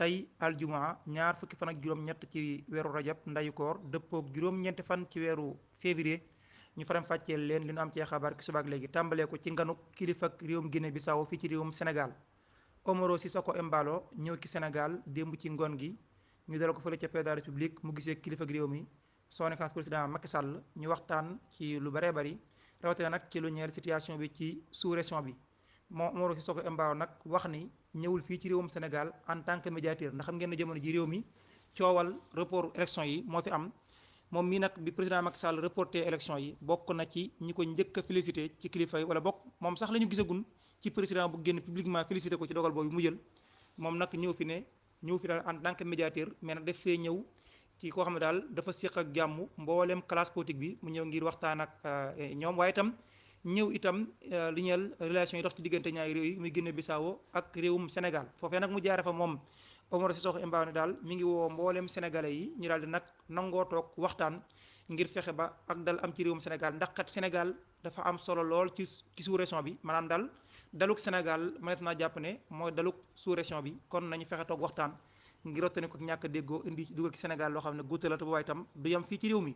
tey aljumaa ñaar fukki fan ak juróom-ñett ci weeru rajab ndayu koor dëppook juróom-ñeenti fan ci weeru février ñu faram fàcceel leen li ñu am ci xabaar ki subaak léegi tàmbalee ko ci nganuk kilifa ak réewum Guinée Bissau fii ci réewum Sénégal. Umaro Sissoco Embaló ñëw ci Sénégal démb ci ngoon gi ñu dala ko fële ca palais de la République mu gisee kilifa ak réew mi son excellence président Macky Sall ñu waxtaan ci lu bëree bëri rawatina nag ci lu ñeel situation bi ci sous-région bi. moo Umaro Sissoco Embaló nag wax ni ñëwul fii ci réewum Sénégal en tant que médiateur ndax xam ngeen ne jamono ji réew mi coowal report élection yi moo fi am moom mii nag bi président Macky Sall reporté élection yi bokk na ci ñi ko njëkk a félicité ci kilifa yi wala bokk moom sax la ñu gisagun ci président bu génn publiquement félicité ko ci dogal boobu mu jël moom nag ñëw fi daal en tant que médiateur mais nag daf fee ñëw ci koo xam ne daal dafa séq ak jàmm mbooleem classe politique bi mu ñëw ngir waxtaan ak ñoom waaye itam ñëw itam li ñeel relation yi dox ci diggante ñaari réew yi muy Guinée Bissau ak réewum Sénégal foofee nag mu jaare fa moom Umaro Sissoco Embaló ne daal mi ngi woo mbooleem sénégalais yi ñu daal di nag nangoo toog waxtaan ngir fexe ba ak dal am ci réewum Sénégal ndax kat Sénégal dafa am solo lool ci sous-région bi maanaam daal daluk Sénégal mënees naa jàpp ne mooy daluk sous-région bi kon nañu fexe toog waxtaan ngir rottani ko ñàkk a déggoo indi dugal ci Sénégal loo xam ne guuta la te bu waaye itam du yem fii ci réew mi